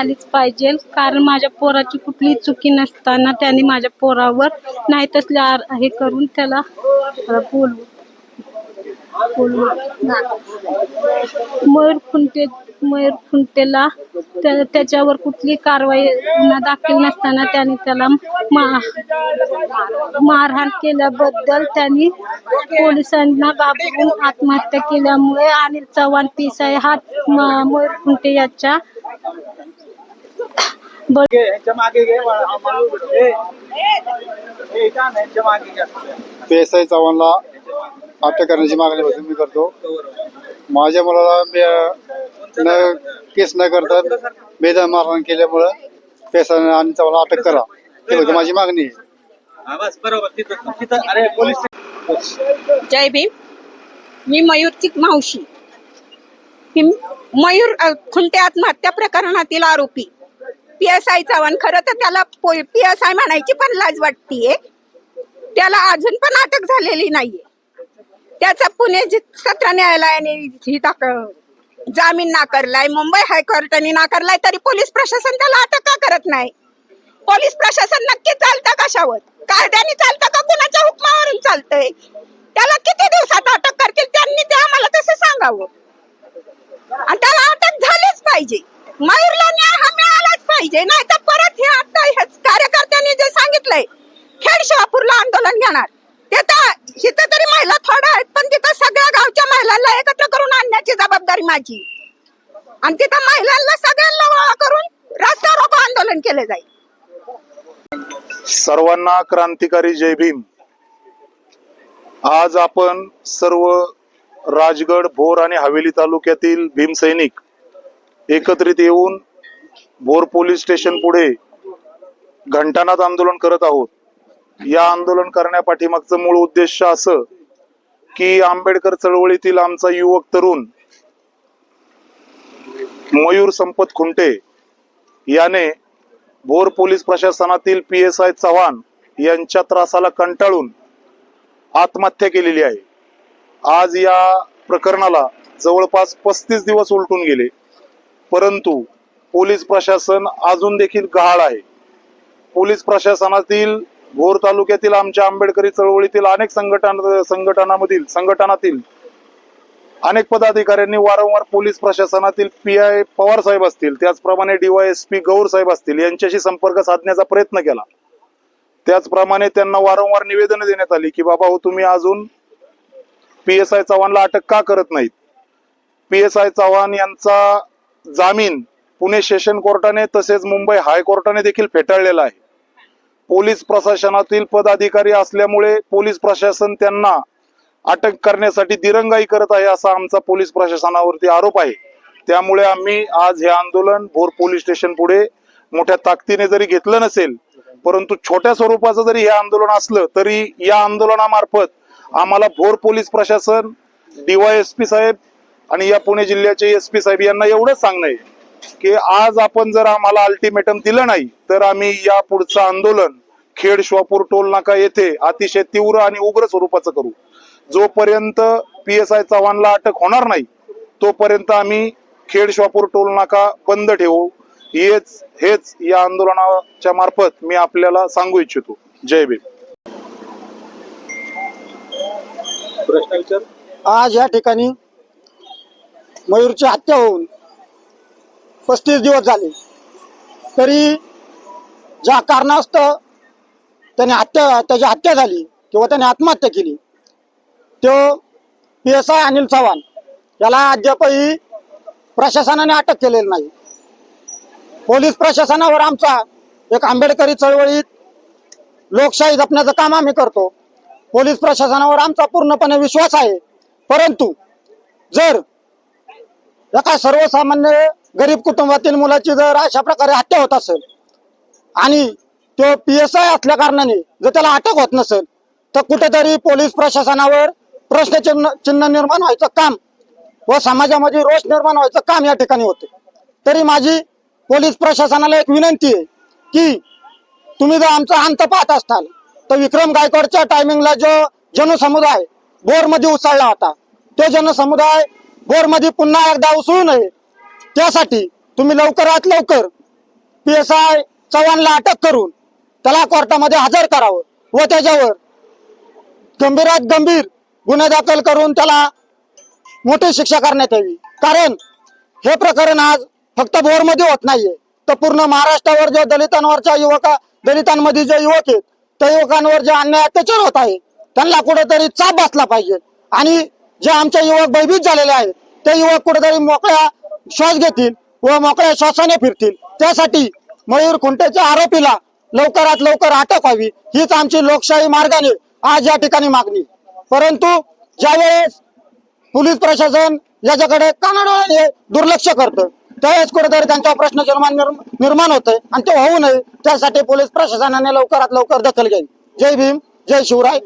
झालीच पाहिजे, कारण माझ्या पोराची कुठलीही चुकी नसताना त्यांनी माझ्या पोरावर नाही तसले हे करून त्याला मयूर खुंटेला त्याच्यावर कुठली कारवाई दाखल नसताना त्यांनी त्याला मारहाण केल्याबद्दल त्यांनी पोलिसांना घाबरून आत्महत्या केल्यामुळे अनिल चव्हाण पिसाई हा मयूर खुंटे याच्या पिसाई चव्हाणला अटक करण्याची मागणी मी करतो। माझ्या मुलाला केस न करता बेदम मारहाण केल्यामुळे पिसाई आणि चव्हाणला अटक करा, ही माझी मागणी आहे। जय भीम। मी मयूरची मावशी। मयूर खुंटे आत्महत्या प्रकरणातील आरोपी PSI चव्हाण, खरं तर त्याला PSI म्हणायची पण लाज वाटतीये। त्याला अजून पण अटक झालेली नाहीये। त्याचा पुणे सत्र न्यायालयाने जामीन नाकारलाय, मुंबई हायकोर्टाने नाकारलाय, तरी पोलीस प्रशासन त्याला अटक का करत नाही? पोलीस प्रशासन नक्की चालतं कशावर? कायद्याने चालतं का कुणाच्या हुकमावरून चालतंय? त्याला किती दिवसात अटक करतील त्यांनी ते आम्हाला तसं सांगावं, आणि त्याला अटक झालीच पाहिजे। मयूरला न्याय हा मिळालाच पाहिजे, नाही तर परत हे आता कार्यकर्त्यांनी जे सांगितलंय खेड शिवापूरला आंदोलन घेणार, तिथं तरी महिला थोड्या आहेत, पण तिथं सगळ्या गावच्या महिलांना एकत्र करून आणण्याची जबाबदारी माझी, आणि तिथं महिलांना सगळ्यांना गोळा करून रस्ता रोको आंदोलन केले जाईल। सर्वांना क्रांतिकारी जय भीम। आज आपण सर्व राजगड, भोर आणि हवेली तालुक्यातील भीमसैनिक एकत्रित येऊन भोर पोलीस स्टेशन पुढे घंटानाद आंदोलन करत आहोत। या आंदोलन करण्यापाठीमागचं मूळ उद्देश असं की आंबेडकर चळवळीतील आमचा युवक तरुण मयूर संपत खुंटे याने भोर पोलीस प्रशासनातील PSI चव्हाण यांच्या त्रासाला कंटाळून आत्महत्या केलेली आहे। आज या प्रकरणाला जवळपास 35 दिवस उलटून गेले, परंतु पोलीस प्रशासन अजून देखील गहाळ आहे। पोलीस प्रशासनातील भोर तालुक्यातील आमच्या आंबेडकरी चळवळीतील अनेक संघटनातील अनेक पदाधिकाऱ्यांनी वारंवार पोलीस प्रशासनातील PI पवार साहेब असतील, त्याचप्रमाणे DYSP गौर साहेब असतील यांच्याशी संपर्क साधण्याचा प्रयत्न केला। त्याचप्रमाणे त्यांना वारंवार निवेदन देण्यात आली की बाबा हो, तुम्ही अजून PSI चव्हाणला अटक का करत नाहीत? PSI चव्हाण यांचा जामीन पुणे सेशन कोर्टाने तसेच मुंबई हायकोर्टाने देखील फेटाळलेला आहे। पोलीस प्रशासनातील पदाधिकारी असल्यामुळे पोलीस प्रशासन त्यांना अटक करण्यासाठी दिरंगाई करत आहे असा आमचा पोलीस प्रशासनावरती आरोप आहे। त्यामुळे आम्ही आज हे आंदोलन भोर पोलीस स्टेशन पुढे मोठ्या ताकदीने जरी घेतलं नसेल, परंतु छोट्या स्वरूपाचं जरी हे आंदोलन असलं तरी या आंदोलनामार्फत आम्हाला भोर पोलीस प्रशासन, DYSP साहेब आणि या पुणे जिल्ह्याचे SP साहेब यांना एवढंच सांगणं आहे की आज आपण जर आम्हाला अल्टिमेटम दिलं नाही तर आम्ही या पुढचं आंदोलन खेड शिवापूर टोल नाका येथे अतिशय तीव्र आणि उग्र स्वरूपाचं करू। जोपर्यंत PSI चव्हाणला अटक होणार नाही तोपर्यंत आम्ही खेड शिवापूर टोल नाका बंद ठेवू, हेच या आंदोलनाच्या मार्फत मी आपल्याला सांगू इच्छितो। जय भीम। आज या ठिकाणी मयूरची हत्या होऊन 35 दिवस झाले, तरी ज्या कारणास्तव त्याची हत्या झाली किंवा त्याने आत्महत्या केली तो PSI अनिल चव्हाण याला अद्यापही प्रशासनाने अटक केलेली नाही। पोलीस प्रशासनावर आमचा एक आंबेडकरी चळवळीत लोकशाही जपण्याचं काम आम्ही करतो। पोलीस प्रशासनावर आमचा पूर्णपणे विश्वास आहे, परंतु जर एका सर्वसामान्य गरीब कुटुंबातील मुलाची जर अशा प्रकारे हत्या होत असेल आणि तो PSI असल्या कारणाने जर त्याला अटक होत नसेल तर कुठेतरी पोलीस प्रशासनावर प्रश्नचिन्ह निर्माण व्हायचं काम व समाजामध्ये रोष निर्माण व्हायचं काम या ठिकाणी होते। तरी माझी पोलीस प्रशासनाला एक विनंती आहे की तुम्ही जर आमचा अंत पाहत असताल तर विक्रम गायकवाडच्या टायमिंगला जो जनसमुदाय भोरमध्ये उसळला होता तो जनसमुदाय भोरमध्ये पुन्हा एकदा उसळू नये त्यासाठी तुम्ही लवकरात लवकर PSI चव्हाणला अटक करून त्याला कोर्टामध्ये हजर करावं व त्याच्यावर गंभीरात गंभीर गुन्हे दाखल करून त्याला मोठी शिक्षा करण्यात यावी. कारण हे प्रकरण आज फक्त भोरमध्ये होत नाहीये, तर पूर्ण महाराष्ट्रावर जो दलितांमध्ये जे युवक आहेत त्या युवकांवर जे अन्याय अत्याचार होत आहे त्यांना कुठेतरी चाप बसला पाहिजे. आणि जे आमचे युवक भयभीत झालेले आहेत ते युवक कुठेतरी मोकळ्या श्वास घेतील व मोकळ्या श्वासाने फिरतील. त्यासाठी मयूर खुंटेच्या आरोपीला लवकरात लवकर अटक व्हावी हीच आमची लोकशाही मार्गाने आज या ठिकाणी मागणी. परंतु ज्यावेळेस पोलीस प्रशासन याच्याकडे कानाडोळ्याने दुर्लक्ष करतं त्यावेळेस कुठेतरी त्यांचा प्रश्न निर्माण होतोय आणि ते होऊ नये त्यासाठी पोलीस प्रशासनाने लवकरात लवकर दखल घ्यावी. जय भीम, जय शिवराय.